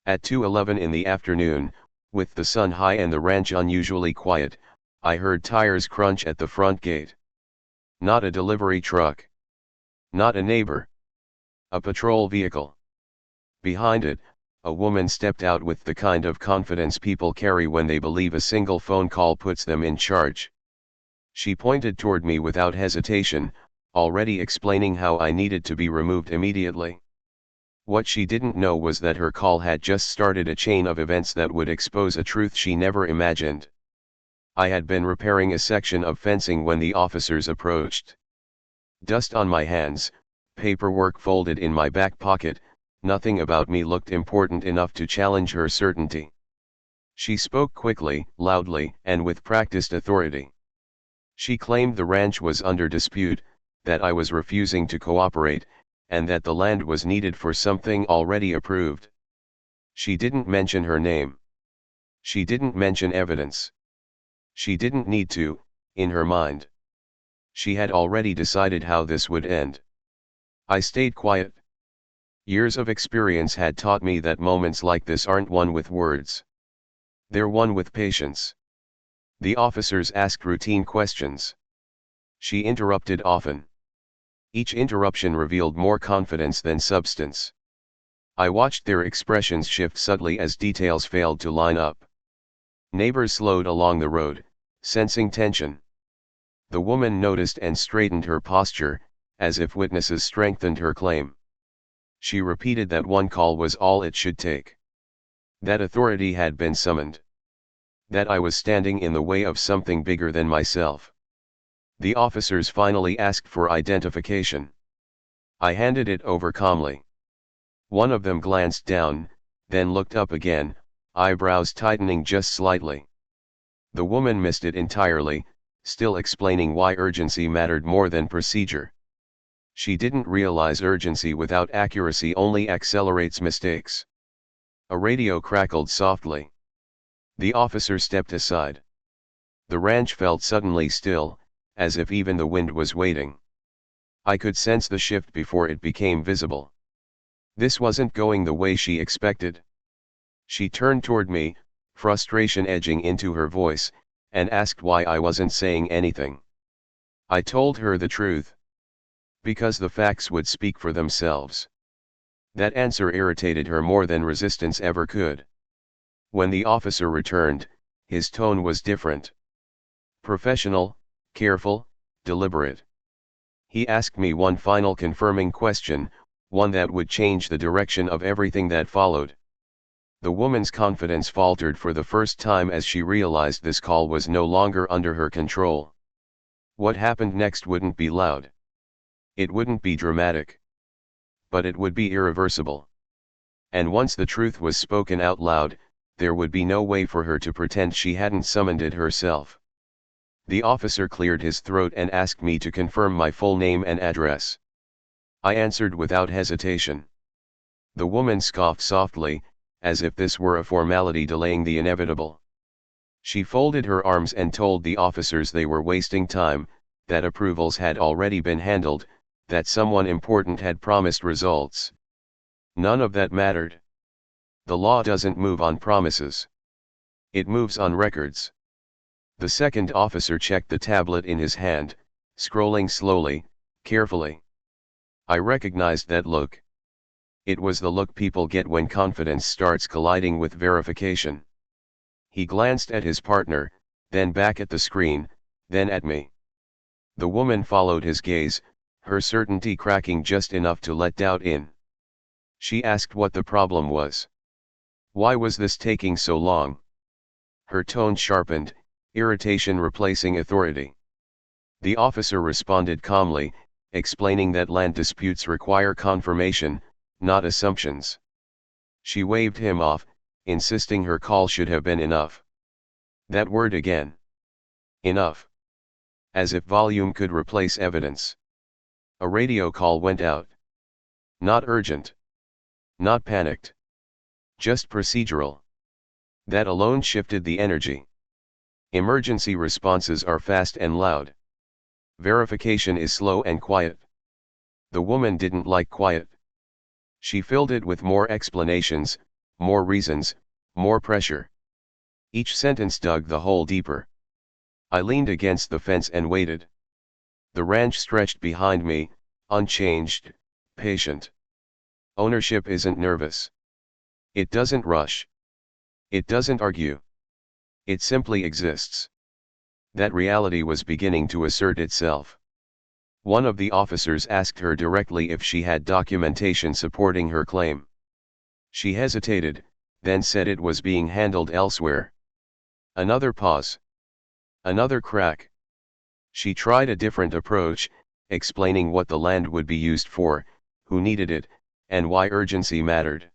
At 2:11 in the afternoon, with the sun high and the ranch unusually quiet, I heard tires crunch at the front gate. Not a delivery truck. Not a neighbor. A patrol vehicle. Behind it, a woman stepped out with the kind of confidence people carry when they believe a single phone call puts them in charge. She pointed toward me without hesitation, already explaining how I needed to be removed immediately. What she didn't know was that her call had just started a chain of events that would expose a truth she never imagined. I had been repairing a section of fencing when the officers approached. Dust on my hands, paperwork folded in my back pocket, nothing about me looked important enough to challenge her certainty. She spoke quickly, loudly, and with practiced authority. She claimed the ranch was under dispute, that I was refusing to cooperate, and that the land was needed for something already approved. She didn't mention her name. She didn't mention evidence. She didn't need to, in her mind. She had already decided how this would end. I stayed quiet. Years of experience had taught me that moments like this aren't won with words. They're won with patience. The officers asked routine questions. She interrupted often. Each interruption revealed more confidence than substance. I watched their expressions shift subtly as details failed to line up. Neighbors slowed along the road, sensing tension. The woman noticed and straightened her posture, as if witnesses strengthened her claim. She repeated that one call was all it should take. That authority had been summoned. That I was standing in the way of something bigger than myself. The officers finally asked for identification. I handed it over calmly. One of them glanced down, then looked up again, eyebrows tightening just slightly. The woman missed it entirely, still explaining why urgency mattered more than procedure. She didn't realize urgency without accuracy only accelerates mistakes. A radio crackled softly. The officer stepped aside. The ranch felt suddenly still, as if even the wind was waiting. I could sense the shift before it became visible. This wasn't going the way she expected. She turned toward me, frustration edging into her voice, and asked why I wasn't saying anything. I told her the truth. Because the facts would speak for themselves. That answer irritated her more than resistance ever could. When the officer returned, his tone was different. Professional, careful, deliberate. He asked me one final confirming question, one that would change the direction of everything that followed. The woman's confidence faltered for the first time as she realized this call was no longer under her control. What happened next wouldn't be loud. It wouldn't be dramatic. But it would be irreversible. And once the truth was spoken out loud, there would be no way for her to pretend she hadn't summoned it herself. The officer cleared his throat and asked me to confirm my full name and address. I answered without hesitation. The woman scoffed softly, as if this were a formality delaying the inevitable. She folded her arms and told the officers they were wasting time, that approvals had already been handled, that someone important had promised results. None of that mattered. The law doesn't move on promises. It moves on records. The second officer checked the tablet in his hand, scrolling slowly, carefully. I recognized that look. It was the look people get when confidence starts colliding with verification. He glanced at his partner, then back at the screen, then at me. The woman followed his gaze, her certainty cracking just enough to let doubt in. She asked what the problem was. Why was this taking so long? Her tone sharpened, irritation replacing authority. The officer responded calmly, explaining that land disputes require confirmation, not assumptions. She waved him off, insisting her call should have been enough. That word again. Enough. As if volume could replace evidence. A radio call went out. Not urgent. Not panicked. Just procedural. That alone shifted the energy. Emergency responses are fast and loud. Verification is slow and quiet. The woman didn't like quiet. She filled it with more explanations, more reasons, more pressure. Each sentence dug the hole deeper. I leaned against the fence and waited. The ranch stretched behind me, unchanged, patient. Ownership isn't nervous. It doesn't rush. It doesn't argue. It simply exists. That reality was beginning to assert itself. One of the officers asked her directly if she had documentation supporting her claim. She hesitated, then said it was being handled elsewhere. Another pause. Another crack. She tried a different approach, explaining what the land would be used for, who needed it, and why urgency mattered.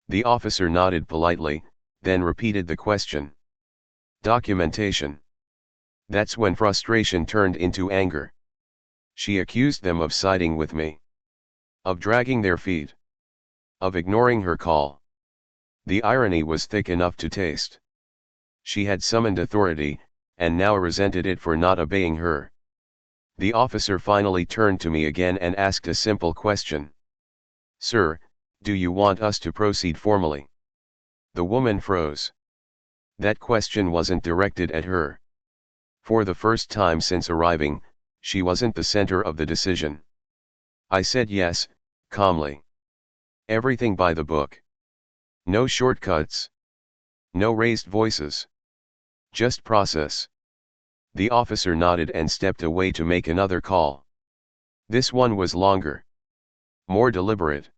The officer nodded politely, then repeated the question. Documentation. That's when frustration turned into anger. She accused them of siding with me. Of dragging their feet. Of ignoring her call. The irony was thick enough to taste. She had summoned authority, and now resented it for not obeying her. The officer finally turned to me again and asked a simple question. Sir, do you want us to proceed formally? The woman froze. That question wasn't directed at her. For the first time since arriving, she wasn't the center of the decision. I said yes, calmly. Everything by the book. No shortcuts. No raised voices. Just process. The officer nodded and stepped away to make another call. This one was longer. More deliberate.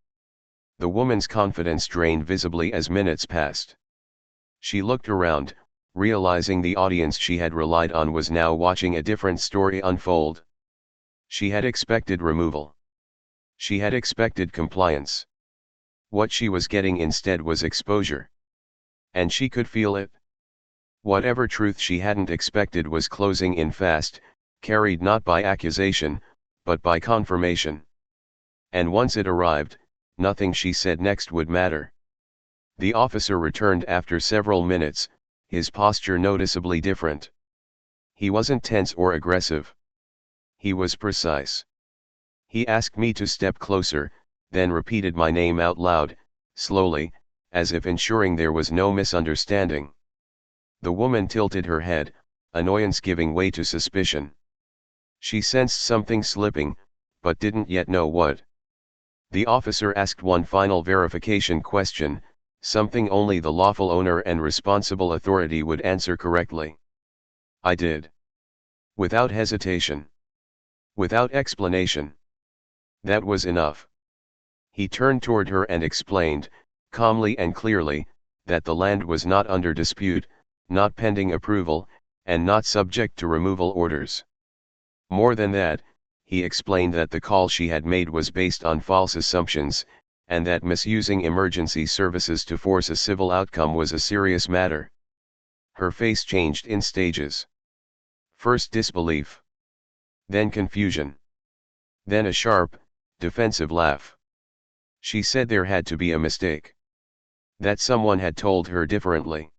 The woman's confidence drained visibly as minutes passed. She looked around, realizing the audience she had relied on was now watching a different story unfold. She had expected removal. She had expected compliance. What she was getting instead was exposure. And she could feel it. Whatever truth she hadn't expected was closing in fast, carried not by accusation, but by confirmation. And once it arrived, nothing she said next would matter. The officer returned after several minutes, his posture noticeably different. He wasn't tense or aggressive. He was precise. He asked me to step closer, then repeated my name out loud, slowly, as if ensuring there was no misunderstanding. The woman tilted her head, annoyance giving way to suspicion. She sensed something slipping, but didn't yet know what. The officer asked one final verification question, something only the lawful owner and responsible authority would answer correctly. I did. Without hesitation. Without explanation. That was enough. He turned toward her and explained, calmly and clearly, that the land was not under dispute, not pending approval, and not subject to removal orders. More than that, he explained that the call she had made was based on false assumptions, and that misusing emergency services to force a civil outcome was a serious matter. Her face changed in stages. First disbelief. Then confusion. Then a sharp, defensive laugh. She said there had to be a mistake. That someone had told her differently.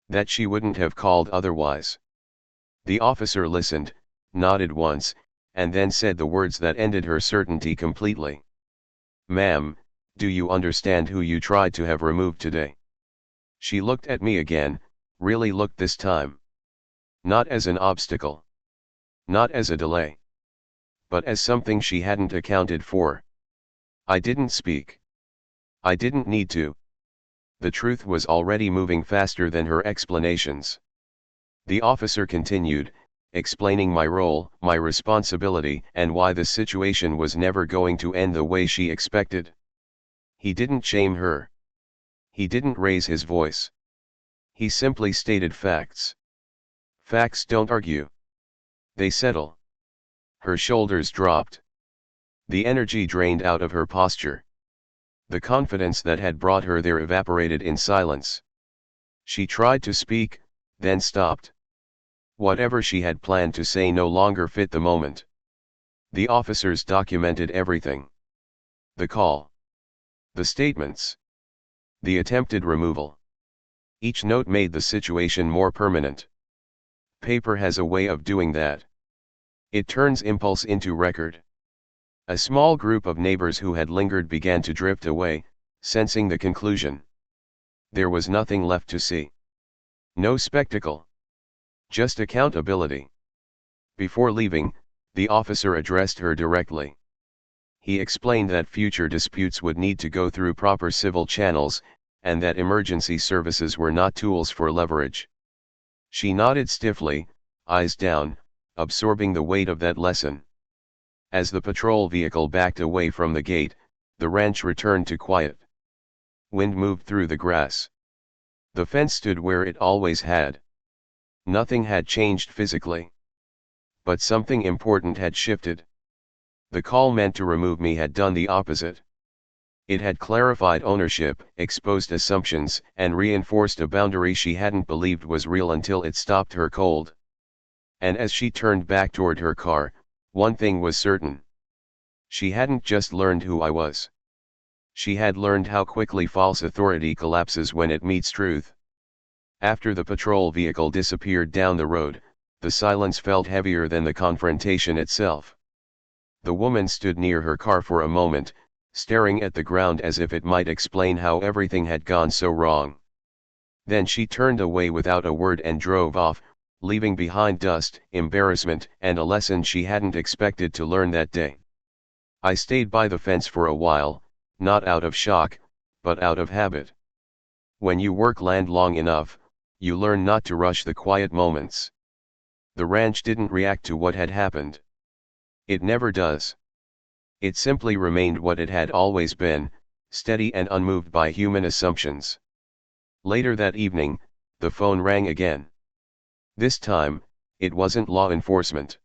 That she wouldn't have called otherwise. The officer listened, nodded once, and then said the words that ended her certainty completely. Ma'am, do you understand who you tried to have removed today? She looked at me again, really looked this time. Not as an obstacle. Not as a delay. But as something she hadn't accounted for. I didn't speak. I didn't need to. The truth was already moving faster than her explanations. The officer continued, explaining my role, my responsibility, and why the situation was never going to end the way she expected. He didn't shame her. He didn't raise his voice. He simply stated facts. Facts don't argue. They settle. Her shoulders dropped. The energy drained out of her posture. The confidence that had brought her there evaporated in silence. She tried to speak, then stopped. Whatever she had planned to say no longer fit the moment. The officers documented everything. The call. The statements. The attempted removal. Each note made the situation more permanent. Paper has a way of doing that. It turns impulse into record. A small group of neighbors who had lingered began to drift away, sensing the conclusion. There was nothing left to see. No spectacle. Just accountability. Before leaving, the officer addressed her directly. He explained that future disputes would need to go through proper civil channels, and that emergency services were not tools for leverage. She nodded stiffly, eyes down, absorbing the weight of that lesson. As the patrol vehicle backed away from the gate, the ranch returned to quiet. Wind moved through the grass. The fence stood where it always had. Nothing had changed physically. But something important had shifted. The call meant to remove me had done the opposite. It had clarified ownership, exposed assumptions, and reinforced a boundary she hadn't believed was real until it stopped her cold. And as she turned back toward her car, one thing was certain. She hadn't just learned who I was. She had learned how quickly false authority collapses when it meets truth. After the patrol vehicle disappeared down the road, the silence felt heavier than the confrontation itself. The woman stood near her car for a moment, staring at the ground as if it might explain how everything had gone so wrong. Then she turned away without a word and drove off, leaving behind dust, embarrassment, and a lesson she hadn't expected to learn that day. I stayed by the fence for a while, not out of shock, but out of habit. When you work land long enough, you learn not to rush the quiet moments. The ranch didn't react to what had happened. It never does. It simply remained what it had always been, steady and unmoved by human assumptions. Later that evening, the phone rang again. This time, it wasn't law enforcement.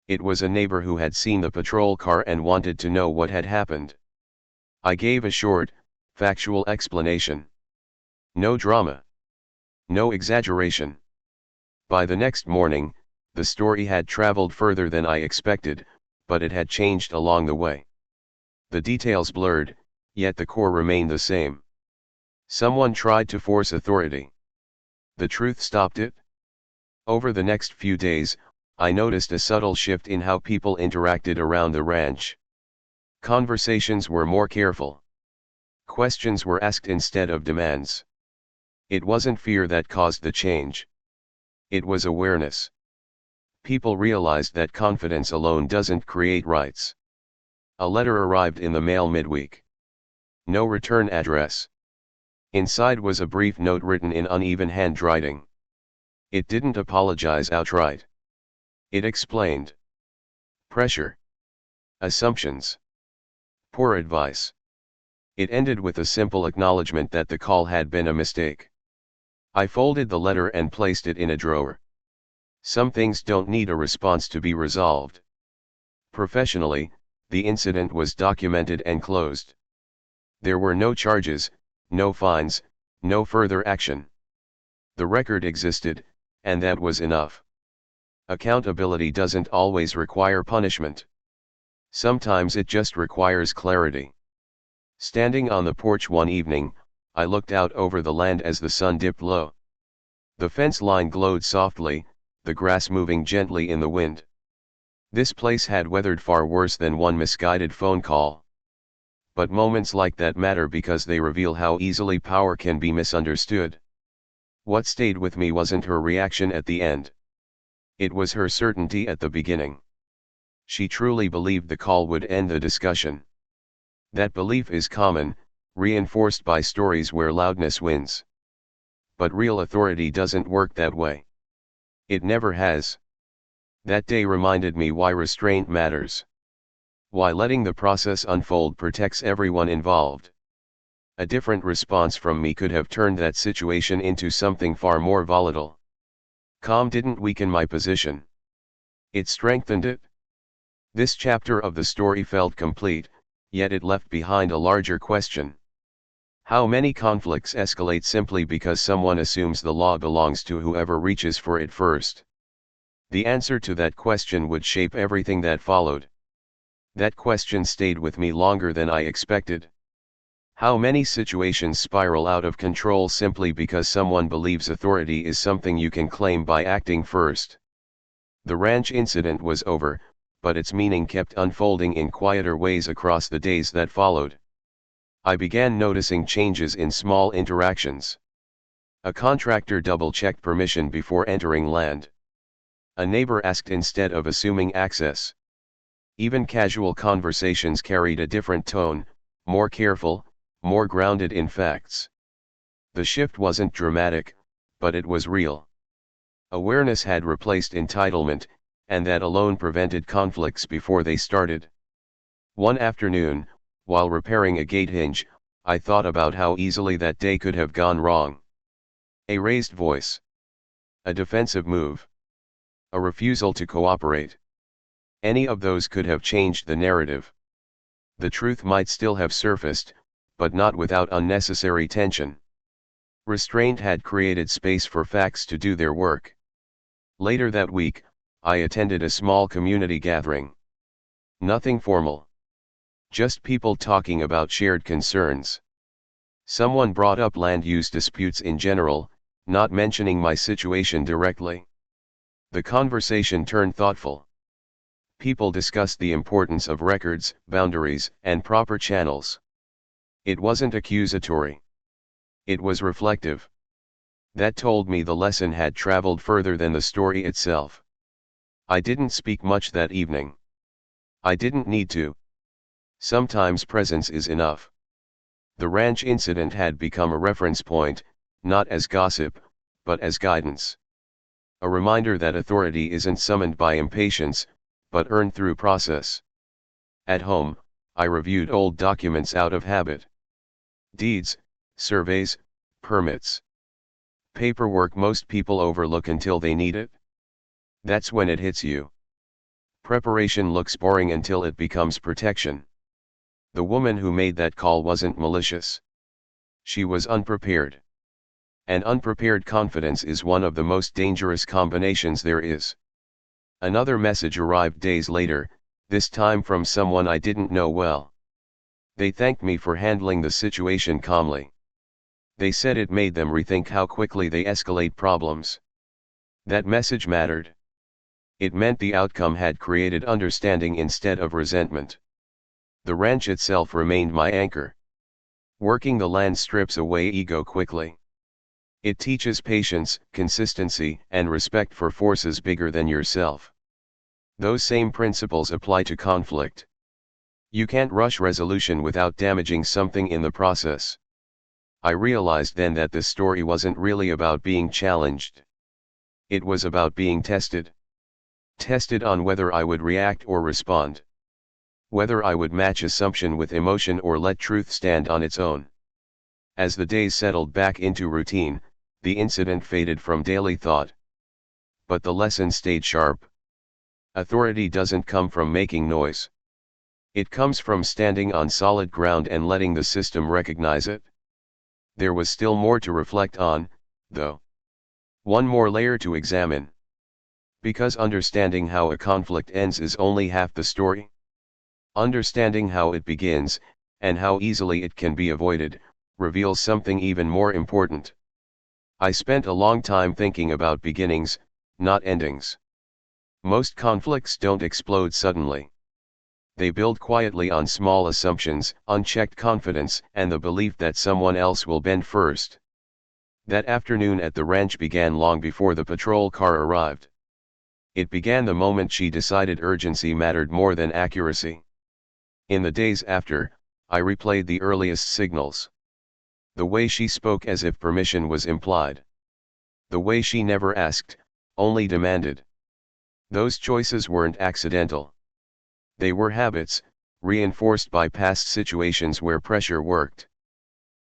It was a neighbor who had seen the patrol car and wanted to know what had happened. I gave a short, factual explanation. No drama. No exaggeration. By the next morning, the story had traveled further than I expected, but it had changed along the way. The details blurred, yet the core remained the same. Someone tried to force authority. The truth stopped it. Over the next few days, I noticed a subtle shift in how people interacted around the ranch. Conversations were more careful. Questions were asked instead of demands. It wasn't fear that caused the change. It was awareness. People realized that confidence alone doesn't create rights. A letter arrived in the mail midweek. No return address. Inside was a brief note written in uneven handwriting. It didn't apologize outright. It explained. Pressure. Assumptions. Poor advice. It ended with a simple acknowledgement that the call had been a mistake. I folded the letter and placed it in a drawer. Some things don't need a response to be resolved. Professionally, the incident was documented and closed. There were no charges, no fines, no further action. The record existed, and that was enough. Accountability doesn't always require punishment. Sometimes it just requires clarity. Standing on the porch one evening, I looked out over the land as the sun dipped low. The fence line glowed softly, the grass moving gently in the wind. This place had weathered far worse than one misguided phone call. But moments like that matter because they reveal how easily power can be misunderstood. What stayed with me wasn't her reaction at the end. It was her certainty at the beginning. She truly believed the call would end the discussion. That belief is common, reinforced by stories where loudness wins. But real authority doesn't work that way. It never has. That day reminded me why restraint matters. Why letting the process unfold protects everyone involved. A different response from me could have turned that situation into something far more volatile. Calm didn't weaken my position. It strengthened it. This chapter of the story felt complete, yet it left behind a larger question. How many conflicts escalate simply because someone assumes the law belongs to whoever reaches for it first? The answer to that question would shape everything that followed. That question stayed with me longer than I expected. How many situations spiral out of control simply because someone believes authority is something you can claim by acting first? The ranch incident was over, but its meaning kept unfolding in quieter ways across the days that followed. I began noticing changes in small interactions. A contractor double-checked permission before entering land. A neighbor asked instead of assuming access. Even casual conversations carried a different tone, more careful, more grounded in facts. The shift wasn't dramatic, but it was real. Awareness had replaced entitlement, and that alone prevented conflicts before they started. One afternoon, while repairing a gate hinge, I thought about how easily that day could have gone wrong. A raised voice. A defensive move. A refusal to cooperate. Any of those could have changed the narrative. The truth might still have surfaced, but not without unnecessary tension. Restraint had created space for facts to do their work. Later that week, I attended a small community gathering. Nothing formal. Just people talking about shared concerns. Someone brought up land use disputes in general, not mentioning my situation directly. The conversation turned thoughtful. People discussed the importance of records, boundaries, and proper channels. It wasn't accusatory. It was reflective. That told me the lesson had traveled further than the story itself. I didn't speak much that evening. I didn't need to. Sometimes presence is enough. The ranch incident had become a reference point, not as gossip, but as guidance. A reminder that authority isn't summoned by impatience, but earned through process. At home, I reviewed old documents out of habit. Deeds, surveys, permits. Paperwork most people overlook until they need it. That's when it hits you. Preparation looks boring until it becomes protection. The woman who made that call wasn't malicious. She was unprepared. And unprepared confidence is one of the most dangerous combinations there is. Another message arrived days later, this time from someone I didn't know well. They thanked me for handling the situation calmly. They said it made them rethink how quickly they escalate problems. That message mattered. It meant the outcome had created understanding instead of resentment. The ranch itself remained my anchor. Working the land strips away ego quickly. It teaches patience, consistency, and respect for forces bigger than yourself. Those same principles apply to conflict. You can't rush resolution without damaging something in the process. I realized then that this story wasn't really about being challenged. It was about being tested. Tested on whether I would react or respond. Whether I would match assumption with emotion or let truth stand on its own. As the days settled back into routine, the incident faded from daily thought. But the lesson stayed sharp. Authority doesn't come from making noise. It comes from standing on solid ground and letting the system recognize it. There was still more to reflect on, though. One more layer to examine. Because understanding how a conflict ends is only half the story. Understanding how it begins, and how easily it can be avoided, reveals something even more important. I spent a long time thinking about beginnings, not endings. Most conflicts don't explode suddenly. They build quietly on small assumptions, unchecked confidence, and the belief that someone else will bend first. That afternoon at the ranch began long before the patrol car arrived. It began the moment she decided urgency mattered more than accuracy. In the days after, I replayed the earliest signals. The way she spoke as if permission was implied. The way she never asked, only demanded. Those choices weren't accidental. They were habits, reinforced by past situations where pressure worked.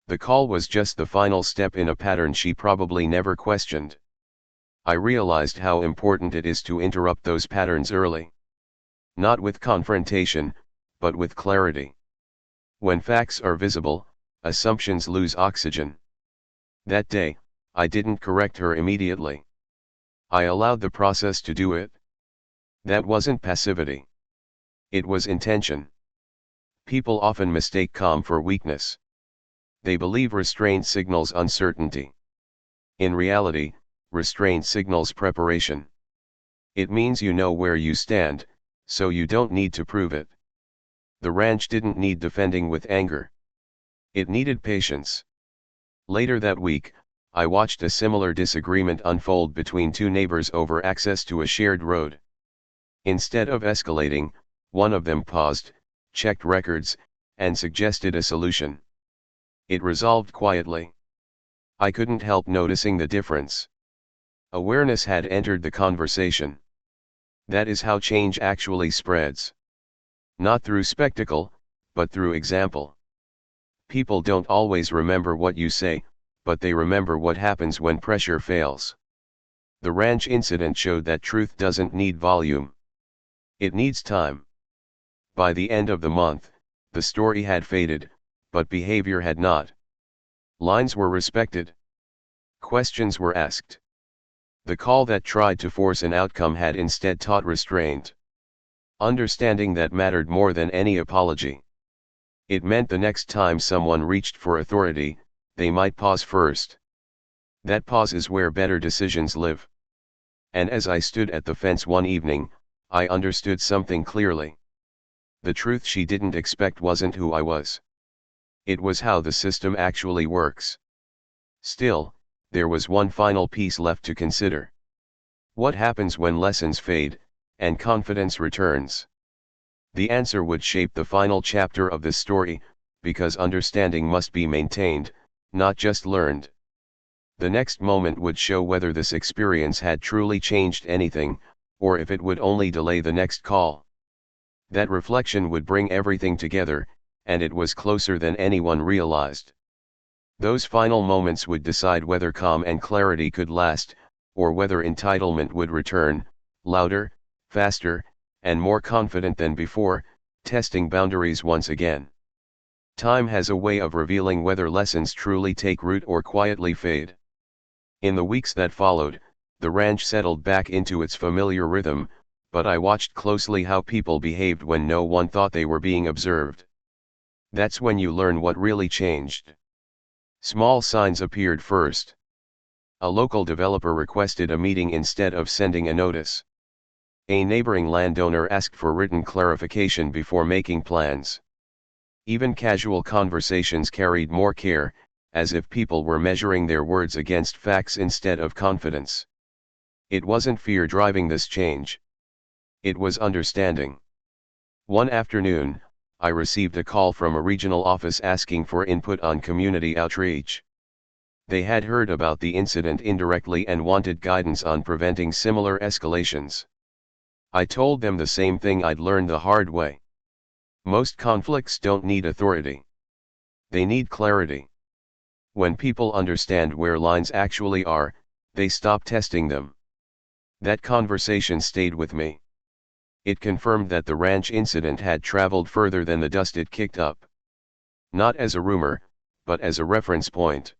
The call was just the final step in a pattern she probably never questioned. I realized how important it is to interrupt those patterns early. Not with confrontation, but with clarity. When facts are visible, assumptions lose oxygen. That day, I didn't correct her immediately. I allowed the process to do it. That wasn't passivity. It was intention. People often mistake calm for weakness. They believe restraint signals uncertainty. In reality, restraint signals preparation. It means you know where you stand, so you don't need to prove it. The ranch didn't need defending with anger. It needed patience. Later that week, I watched a similar disagreement unfold between two neighbors over access to a shared road. Instead of escalating, one of them paused, checked records, and suggested a solution. It resolved quietly. I couldn't help noticing the difference. Awareness had entered the conversation. That is how change actually spreads. Not through spectacle, but through example. People don't always remember what you say, but they remember what happens when pressure fails. The ranch incident showed that truth doesn't need volume. It needs time. By the end of the month, the story had faded, but behavior had not. Lines were respected. Questions were asked. The call that tried to force an outcome had instead taught restraint. Understanding that mattered more than any apology. It meant the next time someone reached for authority, they might pause first. That pause is where better decisions live. And as I stood at the fence one evening, I understood something clearly. The truth she didn't expect wasn't who I was. It was how the system actually works. Still, there was one final piece left to consider. What happens when lessons fade, and confidence returns? The answer would shape the final chapter of this story, because understanding must be maintained, not just learned. The next moment would show whether this experience had truly changed anything, or if it would only delay the next call. That reflection would bring everything together, and it was closer than anyone realized. Those final moments would decide whether calm and clarity could last, or whether entitlement would return, louder, faster, and more confident than before, testing boundaries once again. Time has a way of revealing whether lessons truly take root or quietly fade. In the weeks that followed, the ranch settled back into its familiar rhythm, but I watched closely how people behaved when no one thought they were being observed. That's when you learn what really changed. Small signs appeared first. A local developer requested a meeting instead of sending a notice. A neighboring landowner asked for written clarification before making plans. Even casual conversations carried more care, as if people were measuring their words against facts instead of confidence. It wasn't fear driving this change. It was understanding. One afternoon, I received a call from a regional office asking for input on community outreach. They had heard about the incident indirectly and wanted guidance on preventing similar escalations. I told them the same thing I'd learned the hard way. Most conflicts don't need authority. They need clarity. When people understand where lines actually are, they stop testing them. That conversation stayed with me. It confirmed that the ranch incident had traveled further than the dust it kicked up. Not as a rumor, but as a reference point.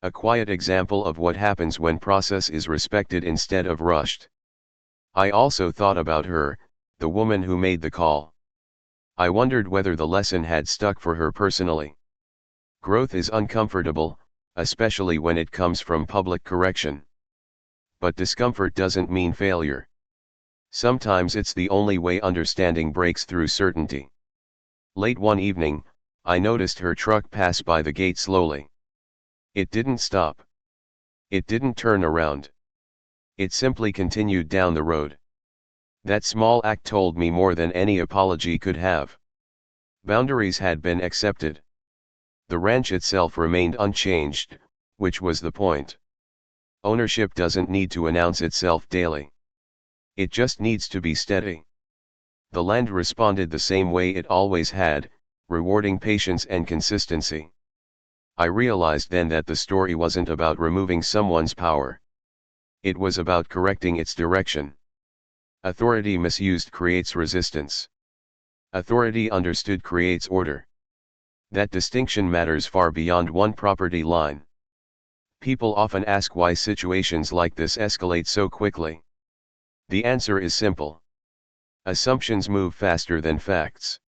A quiet example of what happens when process is respected instead of rushed. I also thought about her, the woman who made the call. I wondered whether the lesson had stuck for her personally. Growth is uncomfortable, especially when it comes from public correction. But discomfort doesn't mean failure. Sometimes it's the only way understanding breaks through certainty. Late one evening, I noticed her truck pass by the gate slowly. It didn't stop. It didn't turn around. It simply continued down the road. That small act told me more than any apology could have. Boundaries had been accepted. The ranch itself remained unchanged, which was the point. Ownership doesn't need to announce itself daily. It just needs to be steady. The land responded the same way it always had, rewarding patience and consistency. I realized then that the story wasn't about removing someone's power. It was about correcting its direction. Authority misused creates resistance. Authority understood creates order. That distinction matters far beyond one property line. People often ask why situations like this escalate so quickly. The answer is simple. Assumptions move faster than facts.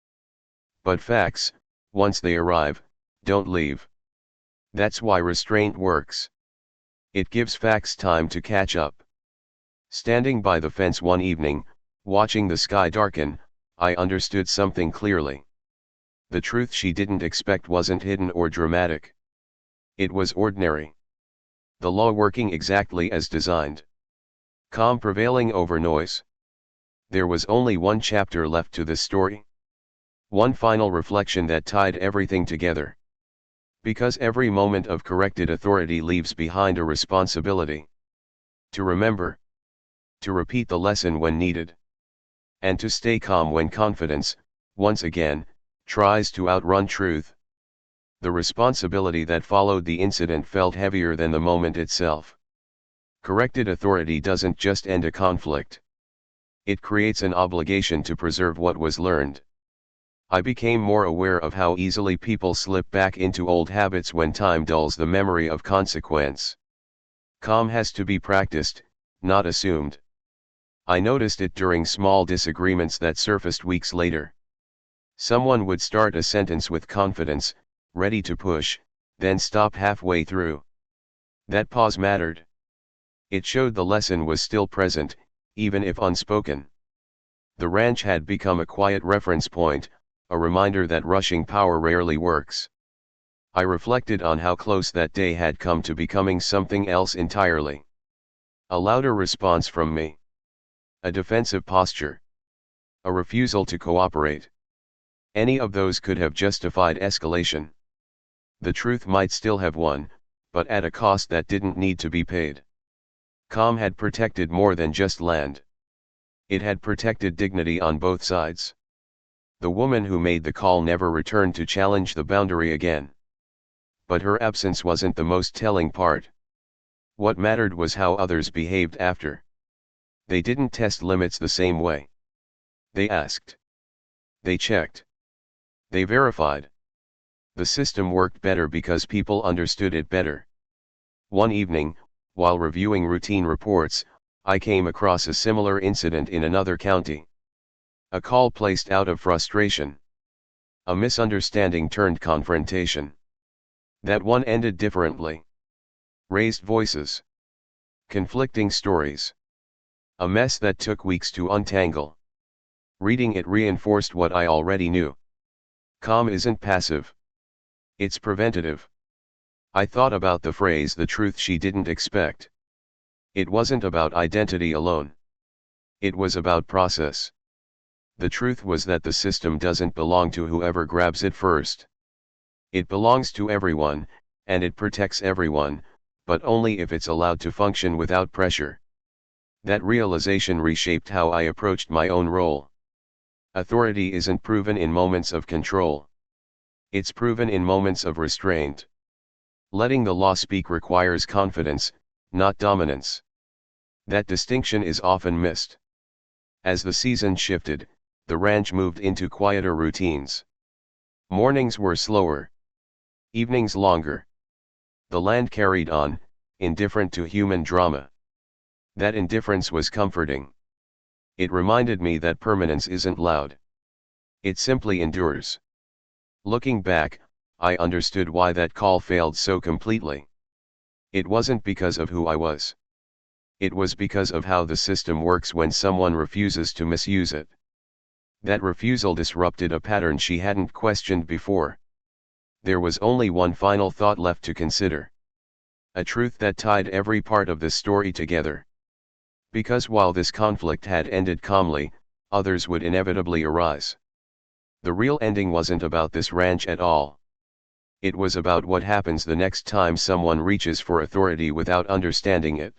But facts, once they arrive, don't leave. That's why restraint works. It gives facts time to catch up. Standing by the fence one evening, watching the sky darken, I understood something clearly. The truth she didn't expect wasn't hidden or dramatic. It was ordinary. The law working exactly as designed. Calm prevailing over noise. There was only one chapter left to this story. One final reflection that tied everything together. Because every moment of corrected authority leaves behind a responsibility. To remember. To repeat the lesson when needed. And to stay calm when confidence, once again, tries to outrun truth. The responsibility that followed the incident felt heavier than the moment itself. Corrected authority doesn't just end a conflict. It creates an obligation to preserve what was learned. I became more aware of how easily people slip back into old habits when time dulls the memory of consequence. Calm has to be practiced, not assumed. I noticed it during small disagreements that surfaced weeks later. Someone would start a sentence with confidence, ready to push, then stop halfway through. That pause mattered. It showed the lesson was still present, even if unspoken. The ranch had become a quiet reference point, a reminder that rushing power rarely works. I reflected on how close that day had come to becoming something else entirely. A louder response from me. A defensive posture. A refusal to cooperate. Any of those could have justified escalation. The truth might still have won, but at a cost that didn't need to be paid. Calm had protected more than just land. It had protected dignity on both sides. The woman who made the call never returned to challenge the boundary again. But her absence wasn't the most telling part. What mattered was how others behaved after. They didn't test limits the same way. They asked. They checked. They verified. The system worked better because people understood it better. One evening, while reviewing routine reports, I came across a similar incident in another county. A call placed out of frustration. A misunderstanding turned confrontation. That one ended differently. Raised voices. Conflicting stories. A mess that took weeks to untangle. Reading it reinforced what I already knew. Calm isn't passive. It's preventative. I thought about the phrase "the truth she didn't expect." It wasn't about identity alone. It was about process. The truth was that the system doesn't belong to whoever grabs it first. It belongs to everyone, and it protects everyone, but only if it's allowed to function without pressure. That realization reshaped how I approached my own role. Authority isn't proven in moments of control. It's proven in moments of restraint. Letting the law speak requires confidence, not dominance. That distinction is often missed. As the season shifted, the ranch moved into quieter routines. Mornings were slower. Evenings longer. The land carried on, indifferent to human drama. That indifference was comforting. It reminded me that permanence isn't loud. It simply endures. Looking back, I understood why that call failed so completely. It wasn't because of who I was. It was because of how the system works when someone refuses to misuse it. That refusal disrupted a pattern she hadn't questioned before. There was only one final thought left to consider. A truth that tied every part of the story together. Because while this conflict had ended calmly, others would inevitably arise. The real ending wasn't about this ranch at all. It was about what happens the next time someone reaches for authority without understanding it.